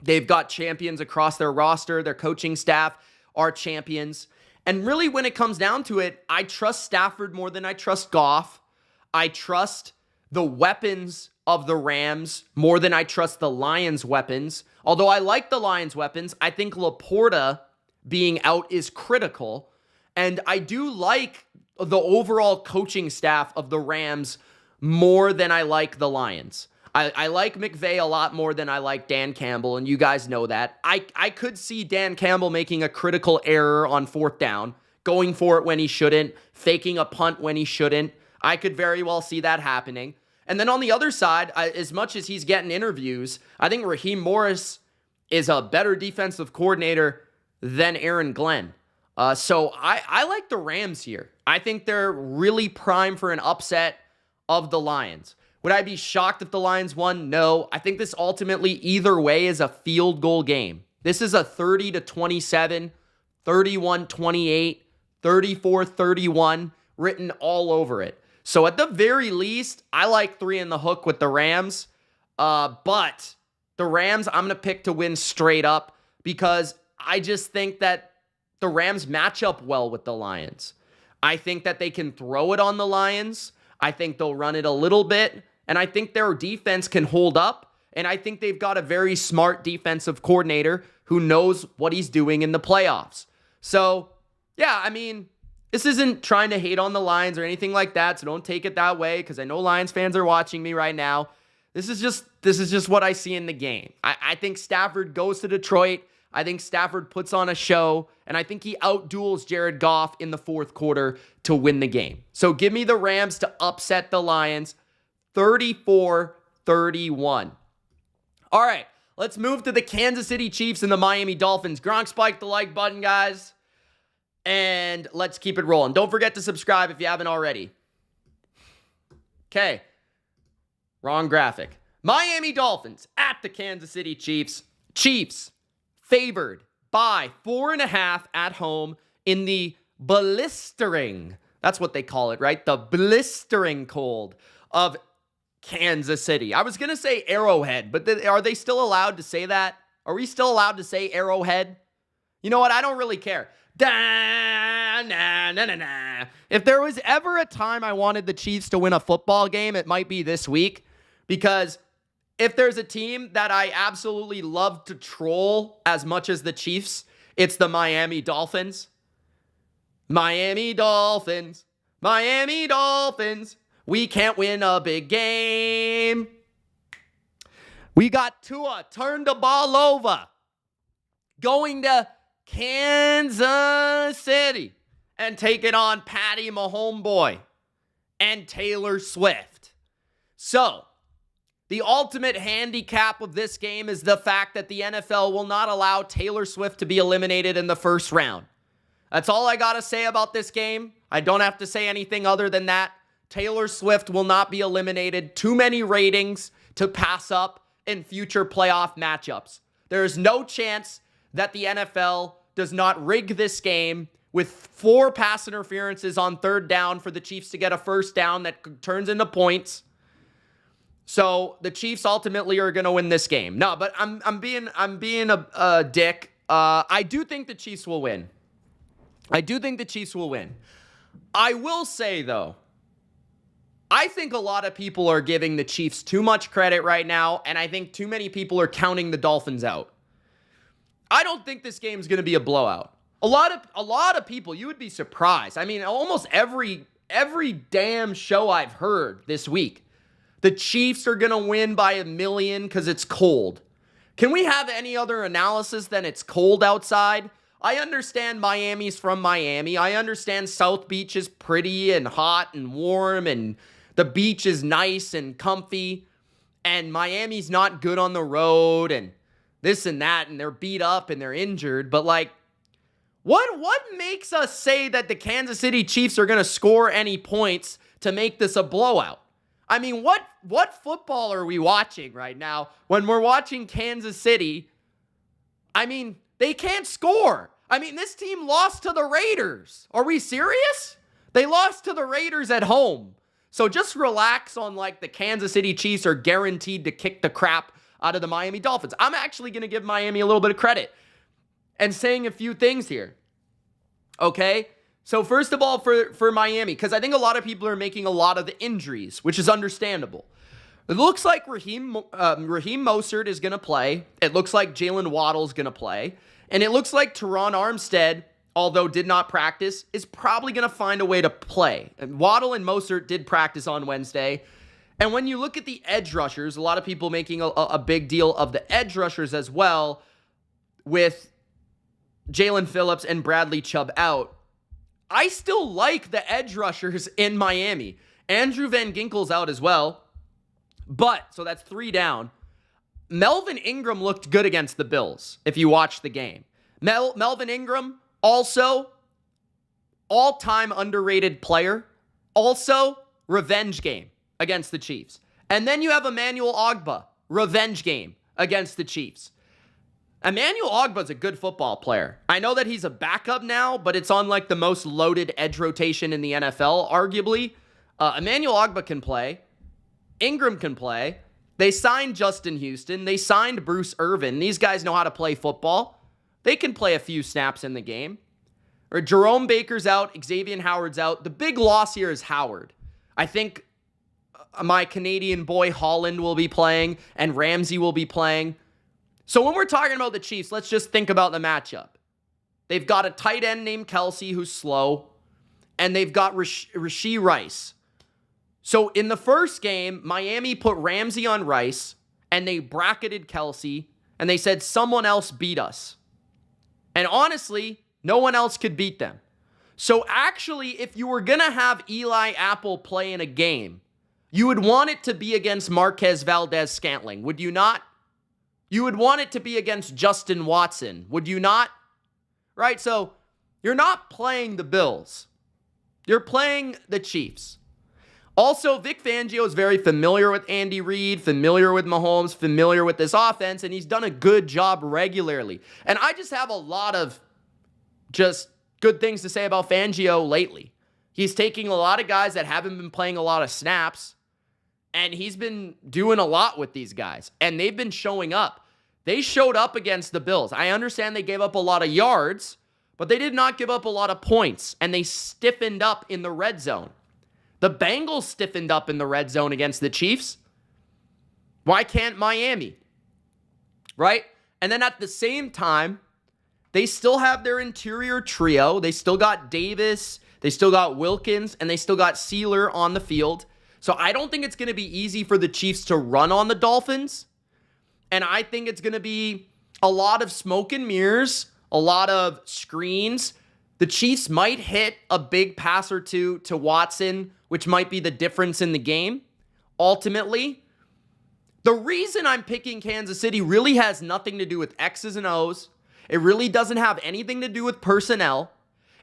They've got champions across their roster. Their coaching staff are champions. And really, when it comes down to it, I trust Stafford more than I trust Goff. I trust the weapons of the Rams more than I trust the Lions' weapons. Although I like the Lions' weapons, I think Laporta being out is critical. And I do like the overall coaching staff of the Rams more than I like the Lions. I like McVay a lot more than I like Dan Campbell, and you guys know that. I could see Dan Campbell making a critical error on fourth down, going for it when he shouldn't, faking a punt when he shouldn't. I could very well see that happening. And then on the other side, as much as he's getting interviews, I think Raheem Morris is a better defensive coordinator than Aaron Glenn. So I like the Rams here. I think they're really prime for an upset of the Lions. Would I be shocked if the Lions won? No. I think this ultimately, either way, is a field goal game. This is a 30-27, 31-28, 34-31 written all over it. So at the very least, I like 3 in the hook with the Rams. But the Rams, I'm going to pick to win straight up because I just think that the Rams match up well with the Lions. I think that they can throw it on the Lions. I think they'll run it a little bit. And I think their defense can hold up. And I think they've got a very smart defensive coordinator who knows what he's doing in the playoffs. So, yeah, I mean, this isn't trying to hate on the Lions or anything like that. So don't take it that way because I know Lions fans are watching me right now. This is just what I see in the game. I think Stafford goes to Detroit. I think Stafford puts on a show, and I think he outduels Jared Goff in the fourth quarter to win the game. So give me the Rams to upset the Lions, 34-31. All right, let's move to the Kansas City Chiefs and the Miami Dolphins. Gronk spiked the like button, guys, and let's keep it rolling. Don't forget to subscribe if you haven't already. Okay, wrong graphic. Miami Dolphins at the Kansas City Chiefs. Chiefs favored by 4.5 at home in the blistering, that's what they call it, right? The blistering cold of Kansas City. I was going to say Arrowhead, but are they still allowed to say that? Are we still allowed to say Arrowhead? You know what? I don't really care. If there was ever a time I wanted the Chiefs to win a football game, it might be this week, because if there's a team that I absolutely love to troll as much as the Chiefs, it's the Miami Dolphins. Miami Dolphins. Miami Dolphins. We can't win a big game. We got Tua, turn the ball over. Going to Kansas City and taking on Patty Mahomeboy and Taylor Swift. So, the ultimate handicap of this game is the fact that the NFL will not allow Taylor Swift to be eliminated in the first round. That's all I got to say about this game. I don't have to say anything other than that. Taylor Swift will not be eliminated. Too many ratings to pass up in future playoff matchups. There is no chance that the NFL does not rig this game with 4 pass interferences on third down for the Chiefs to get a first down that turns into points. So the Chiefs ultimately are going to win this game. No, but I'm being a dick. I do think the Chiefs will win. I will say, though, I think a lot of people are giving the Chiefs too much credit right now, and I think too many people are counting the Dolphins out. I don't think this game is going to be a blowout. A lot of people, you would be surprised. I mean, almost every damn show I've heard this week, the Chiefs are going to win by 1 million because it's cold. Can we have any other analysis than it's cold outside? I understand Miami's from Miami. I understand South Beach is pretty and hot and warm and the beach is nice and comfy. And Miami's not good on the road and this and that, and they're beat up and they're injured. But like, what makes us say that the Kansas City Chiefs are going to score any points to make this a blowout? I mean, what football are we watching right now when we're watching Kansas City? I mean, they can't score. I mean, this team lost to the Raiders. Are we serious? They lost to the Raiders at home. So just relax on like the Kansas City Chiefs are guaranteed to kick the crap out of the Miami Dolphins. I'm actually going to give Miami a little bit of credit and saying a few things here. Okay? So first of all, for Miami, because I think a lot of people are making a lot of the injuries, which is understandable. It looks like Raheem Mostert is going to play. It looks like Jalen Waddle is going to play. And it looks like Teron Armstead, although did not practice, is probably going to find a way to play. And Waddle and Mostert did practice on Wednesday. And when you look at the edge rushers, a lot of people making a big deal of the edge rushers as well, with Jalen Phillips and Bradley Chubb out. I still like the edge rushers in Miami. Andrew Van Ginkel's out as well. But, so that's 3 down. Melvin Ingram looked good against the Bills, if you watch the game. Melvin Ingram, also all-time underrated player. Also, revenge game against the Chiefs. And then you have Emmanuel Ogbah, revenge game against the Chiefs. Emmanuel Ogbah's a good football player. I know that he's a backup now, but it's on like the most loaded edge rotation in the NFL, arguably. Emmanuel Ogbah can play. Ingram can play. They signed Justin Houston. They signed Bruce Irvin. These guys know how to play football. They can play a few snaps in the game. Or Jerome Baker's out. Xavier Howard's out. The big loss here is Howard. I think my Canadian boy Holland will be playing and Ramsey will be playing. So when we're talking about the Chiefs, let's just think about the matchup. They've got a tight end named Kelsey who's slow, and they've got Rashee Rice. So in the first game, Miami put Ramsey on Rice, and they bracketed Kelsey, and they said someone else beat us. And honestly, no one else could beat them. So actually, if you were going to have Eli Apple play in a game, you would want it to be against Marquez Valdez-Scantling, would you not? You would want it to be against Justin Watson, would you not? Right? So you're not playing the Bills. You're playing the Chiefs. Also, Vic Fangio is very familiar with Andy Reid, familiar with Mahomes, familiar with this offense, and he's done a good job regularly. And I just have a lot of just good things to say about Fangio lately. He's taking a lot of guys that haven't been playing a lot of snaps, and he's been doing a lot with these guys, and they've been showing up. They showed up against the Bills. I understand they gave up a lot of yards, but they did not give up a lot of points, and they stiffened up in the red zone. The Bengals stiffened up in the red zone against the Chiefs. Why can't Miami? Right? And then at the same time, they still have their interior trio. They still got Davis, they still got Wilkins, and they still got Sealer on the field. So I don't think it's going to be easy for the Chiefs to run on the Dolphins. And I think it's going to be a lot of smoke and mirrors, a lot of screens. The Chiefs might hit a big pass or two to Watson, which might be the difference in the game. Ultimately, the reason I'm picking Kansas City really has nothing to do with X's and O's. It really doesn't have anything to do with personnel.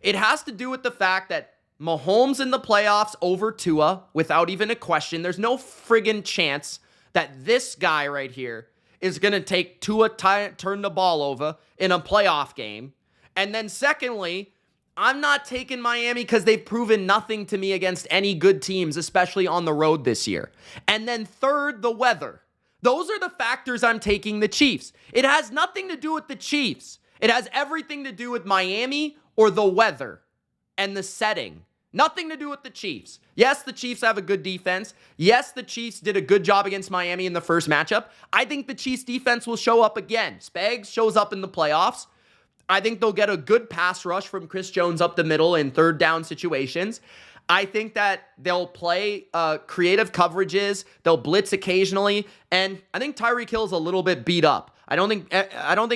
It has to do with the fact that Mahomes in the playoffs over Tua, without even a question. There's no friggin' chance that this guy right here is going to take Tua turn the ball over in a playoff game. And then secondly, I'm not taking Miami because they've proven nothing to me against any good teams, especially on the road this year. And then third, the weather. Those are the factors I'm taking the Chiefs. It has nothing to do with the Chiefs. It has everything to do with Miami or the weather and the setting. Nothing to do with the Chiefs. Yes, the Chiefs have a good defense. Yes, the Chiefs did a good job against Miami in the first matchup. I think the Chiefs defense will show up again. Spags shows up in the playoffs. I think they'll get a good pass rush from Chris Jones up the middle in third down situations. I think that they'll play creative coverages. They'll blitz occasionally. And I think Tyreek Hill's a little bit beat up. I don't think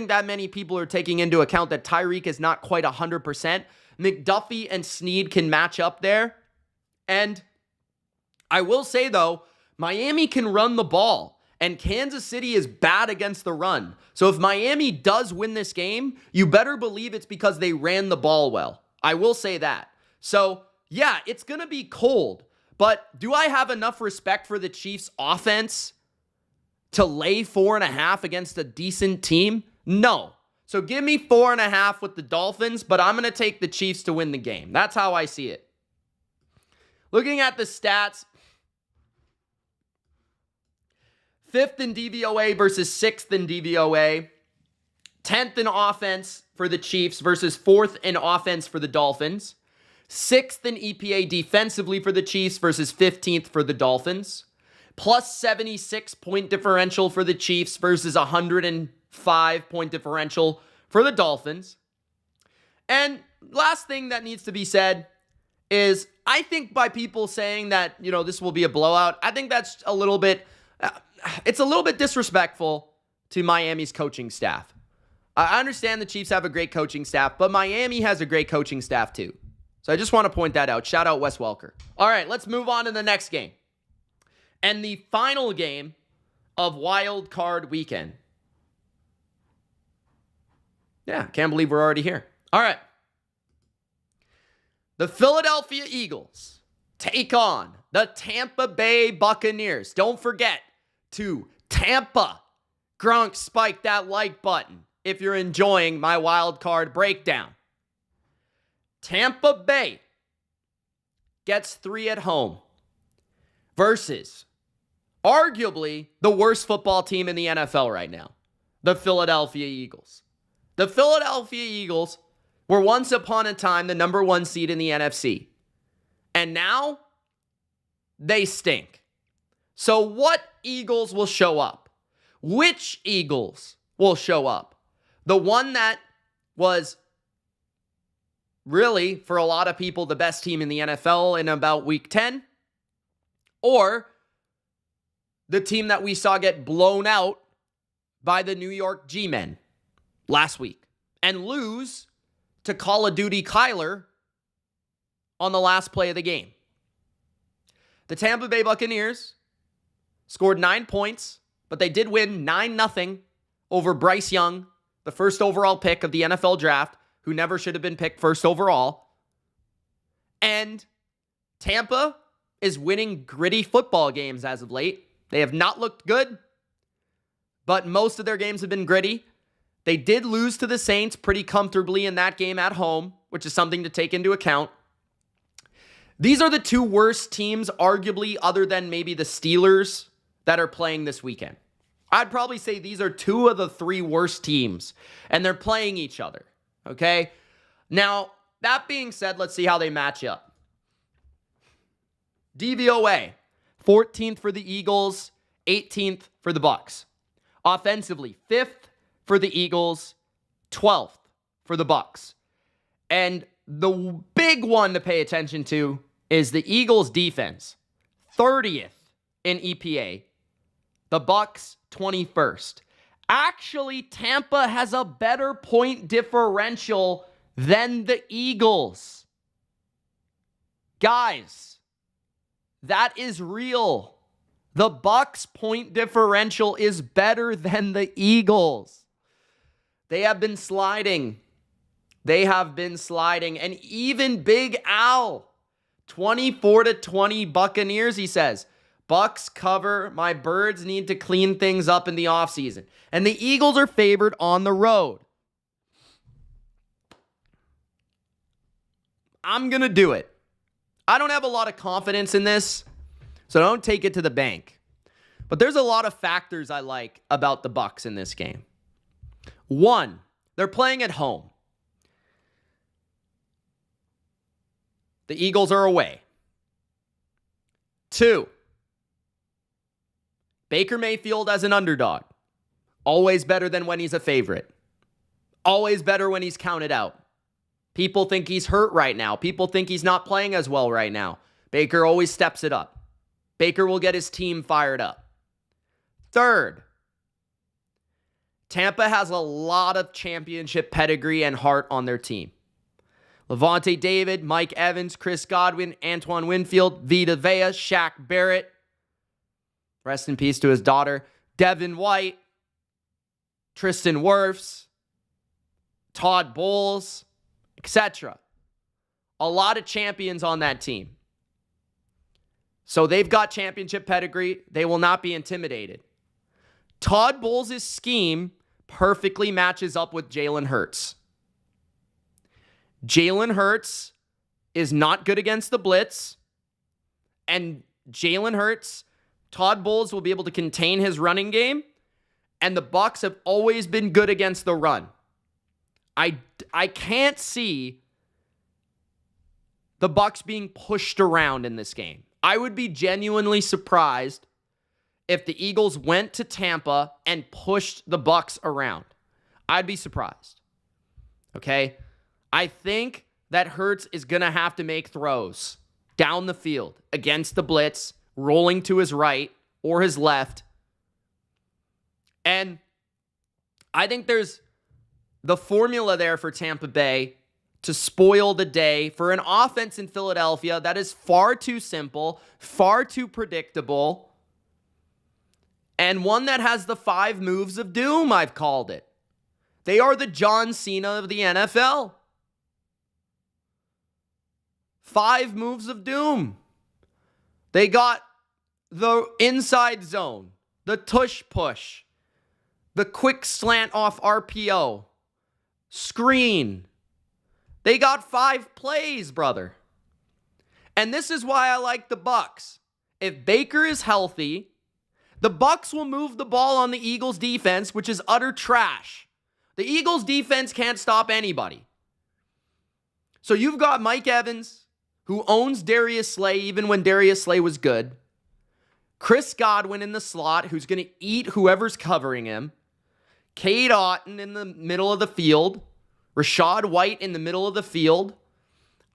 that many people are taking into account that Tyreek is not quite 100%. McDuffie and Snead can match up there. And I will say, though, Miami can run the ball. And Kansas City is bad against the run. So if Miami does win this game, you better believe it's because they ran the ball well. I will say that. So, yeah, it's going to be cold. But do I have enough respect for the Chiefs' offense to lay 4.5 against a decent team? No. So give me 4.5 with the Dolphins, but I'm going to take the Chiefs to win the game. That's how I see it. Looking at the stats, 5th in DVOA versus 6th in DVOA. 10th in offense for the Chiefs versus 4th in offense for the Dolphins. 6th in EPA defensively for the Chiefs versus 15th for the Dolphins. Plus 76 point differential for the Chiefs versus 105 point differential for the Dolphins. And last thing that needs to be said is I think by people saying that, this will be a blowout, I think that's a little bit... it's a little bit disrespectful to Miami's coaching staff. I understand the Chiefs have a great coaching staff, but Miami has a great coaching staff too. So I just want to point that out. Shout out Wes Welker. All right, let's move on to the next game. And the final game of Wild Card Weekend. Yeah, can't believe we're already here. All right. The Philadelphia Eagles take on the Tampa Bay Buccaneers. Don't forget to Tampa. Grunk, spike that like button if you're enjoying my wild card breakdown. Tampa Bay gets 3 at home versus arguably the worst football team in the NFL right now, the Philadelphia Eagles. The Philadelphia Eagles were once upon a time the number 1 seed in the NFC. And now they stink. So what Eagles will show up? Which Eagles will show up? The one that was really, for a lot of people, the best team in the NFL in about week 10? Or the team that we saw get blown out by the New York G-Men last week and lose to Call of Duty Kyler on the last play of the game? The Tampa Bay Buccaneers scored 9 points, but they did win 9-0 over Bryce Young, the first overall pick of the NFL draft, who never should have been picked first overall. And Tampa is winning gritty football games as of late. They have not looked good, but most of their games have been gritty. They did lose to the Saints pretty comfortably in that game at home, which is something to take into account. These are the 2 worst teams, arguably, other than maybe the Steelers, that are playing this weekend. I'd probably say these are 2 of the 3 worst teams, and they're playing each other, okay? Now, that being said, let's see how they match up. DVOA, 14th for the Eagles, 18th for the Bucs. Offensively, 5th for the Eagles, 12th for the Bucs. And the big one to pay attention to is the Eagles defense, 30th in EPA. The Bucs, 21st. Actually, Tampa has a better point differential than the Eagles. Guys, that is real. The Bucs point differential is better than the Eagles. They have been sliding. And even Big Al, 24-20 Buccaneers, he says. Bucs cover. My birds need to clean things up in the offseason. And the Eagles are favored on the road. I'm going to do it. I don't have a lot of confidence in this, so don't take it to the bank. But there's a lot of factors I like about the Bucs in this game. 1, they're playing at home. The Eagles are away. 2, Baker Mayfield as an underdog. Always better than when he's a favorite. Always better when he's counted out. People think he's hurt right now. People think he's not playing as well right now. Baker always steps it up. Baker will get his team fired up. 3rd, Tampa has a lot of championship pedigree and heart on their team. Levante David, Mike Evans, Chris Godwin, Antoine Winfield, Vita Vea, Shaq Barrett. Rest in peace to his daughter. Devin White, Tristan Wirfs, Todd Bowles, etc. A lot of champions on that team. So they've got championship pedigree. They will not be intimidated. Todd Bowles' scheme perfectly matches up with Jalen Hurts. Jalen Hurts is not good against the blitz. And Jalen Hurts, Todd Bowles will be able to contain his running game. And the Bucs have always been good against the run. I can't see the Bucs being pushed around in this game. I would be genuinely surprised if the Eagles went to Tampa and pushed the Bucs around. I'd be surprised. Okay? I think that Hurts is going to have to make throws down the field against the blitz, rolling to his right or his left. And I think there's the formula there for Tampa Bay to spoil the day for an offense in Philadelphia that is far too simple, far too predictable, And one that has the 5 moves of doom, I've called it. They are the John Cena of the NFL. 5 moves of doom. They got the inside zone, the tush push, the quick slant off RPO, screen. They got 5 plays, brother. And this is why I like the Bucs. If Baker is healthy, the Bucs will move the ball on the Eagles defense, which is utter trash. The Eagles defense can't stop anybody. So you've got Mike Evans, who owns Darius Slay even when Darius Slay was good. Chris Godwin in the slot, who's going to eat whoever's covering him. Cade Otton in the middle of the field. Rashad White in the middle of the field.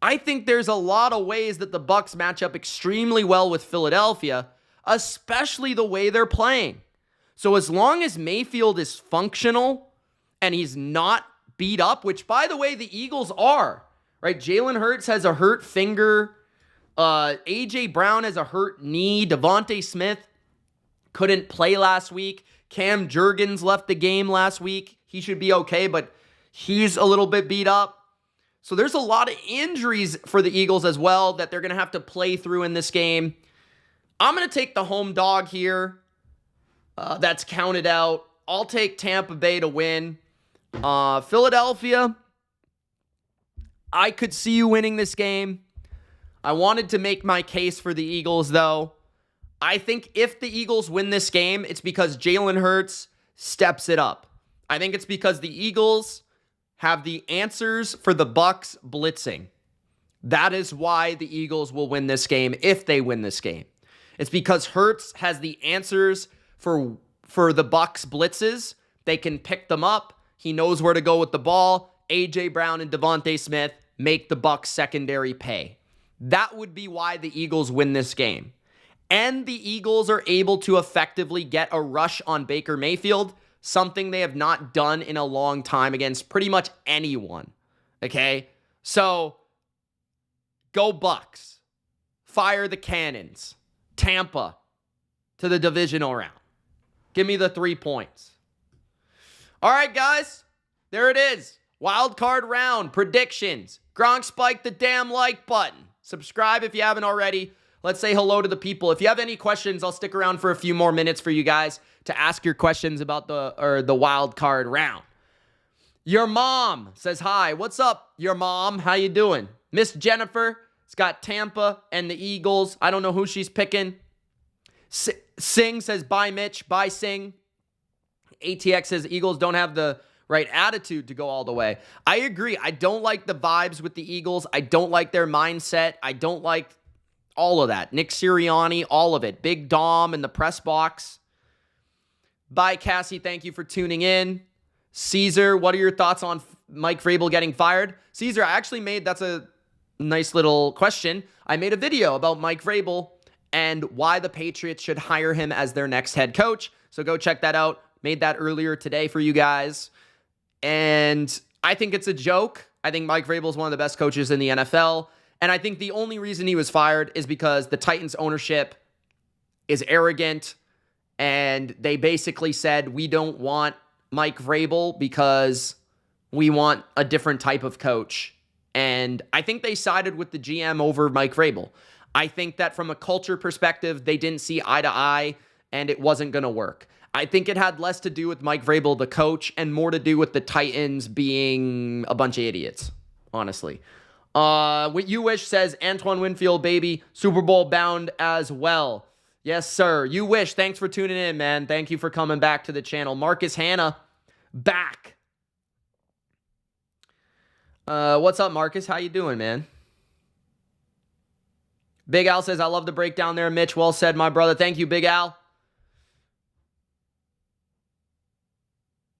I think there's a lot of ways that the Bucs match up extremely well with Philadelphia, especially the way they're playing. So as long as Mayfield is functional and he's not beat up, which by the way, the Eagles are, right? Jalen Hurts has a hurt finger. A.J. Brown has a hurt knee. Devontae Smith couldn't play last week. Cam Jurgens left the game last week. He should be okay, but he's a little bit beat up. So there's a lot of injuries for the Eagles as well that they're going to have to play through in this game. I'm going to take the home dog here. That's counted out. I'll take Tampa Bay to win. Philadelphia, I could see you winning this game. I wanted to make my case for the Eagles, though. I think if the Eagles win this game, it's because Jalen Hurts steps it up. I think it's because the Eagles have the answers for the Bucs blitzing. That is why the Eagles will win this game if they win this game. It's because Hurts has the answers for the Bucs blitzes. They can pick them up. He knows where to go with the ball. A.J. Brown and Devontae Smith make the Bucs secondary pay. That would be why the Eagles win this game. And the Eagles are able to effectively get a rush on Baker Mayfield, something they have not done in a long time against pretty much anyone. Okay? So, go Bucs. Fire the cannons. Tampa to the divisional round. Give me the 3 points. All right, guys. There it is. Wild card round predictions. Gronk spiked the damn like button. Subscribe if you haven't already. Let's say hello to the people. If you have any questions, I'll stick around for a few more minutes for you guys to ask your questions about the wild card round. Your mom says hi. What's up, your mom? How you doing? Miss Jennifer has got Tampa and the Eagles. I don't know who she's picking. Sing says bye, Mitch. Bye, Sing. ATX says Eagles don't have the right attitude to go all the way. I agree. I don't like the vibes with the Eagles. I don't like their mindset. I don't like all of that. Nick Sirianni, all of it. Big Dom in the press box. Bye, Cassie. Thank you for tuning in. Caesar, what are your thoughts on Mike Vrabel getting fired? Caesar, I actually that's a nice little question. I made a video about Mike Vrabel and why the Patriots should hire him as their next head coach. So go check that out. Made that earlier today for you guys. And I think it's a joke. I think Mike Vrabel is one of the best coaches in the NFL. And I think the only reason he was fired is because the Titans ownership is arrogant. And they basically said, we don't want Mike Vrabel because we want a different type of coach. And I think they sided with the GM over Mike Vrabel. I think that from a culture perspective, they didn't see eye to eye and it wasn't going to work. I think it had less to do with Mike Vrabel, the coach, and more to do with the Titans being a bunch of idiots, honestly. What You Wish says, Antoine Winfield, baby, Super Bowl bound as well. Yes, sir. You Wish, thanks for tuning in, man. Thank you for coming back to the channel. Marcus Hanna, back. What's up, Marcus? How you doing, man? Big Al says, I love the breakdown there, Mitch. Well said, my brother. Thank you, Big Al.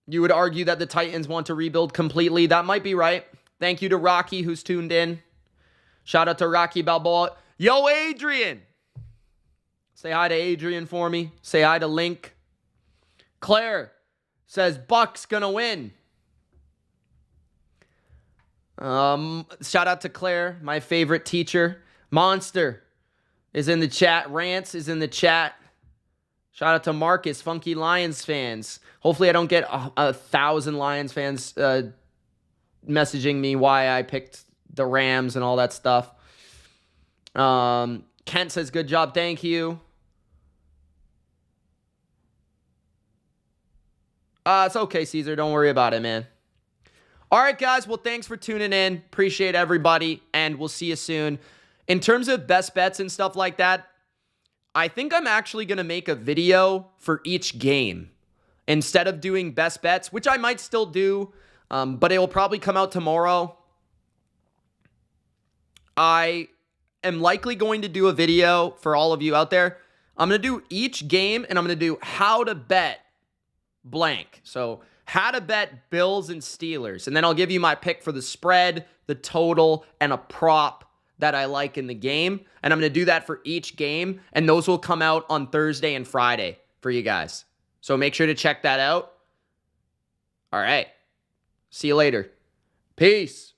You would argue that the Titans want to rebuild completely. That might be right. Thank you to Rocky, who's tuned in. Shout out to Rocky Balboa. Yo, Adrian. Say hi to Adrian for me. Say hi to Link. Claire says, Bucks gonna win. Shout out to Claire, my favorite teacher. Monster is in the chat. Rance is in the chat. Shout out to Marcus, Funky Lions fans. Hopefully I don't get 1,000 Lions fans messaging me why I picked the Rams and all that stuff. Kent says, good job, thank you. It's okay, Caesar. Don't worry about it, man. All right, guys. Well, thanks for tuning in. Appreciate everybody, and we'll see you soon. In terms of best bets and stuff like that, I think I'm actually going to make a video for each game instead of doing best bets, which I might still do, but it will probably come out tomorrow. I am likely going to do a video for all of you out there. I'm going to do each game, and I'm going to do how to bet blank. So how to bet Bills and Steelers. And then I'll give you my pick for the spread, the total, and a prop that I like in the game. And I'm going to do that for each game. And those will come out on Thursday and Friday for you guys. So make sure to check that out. All right. See you later. Peace.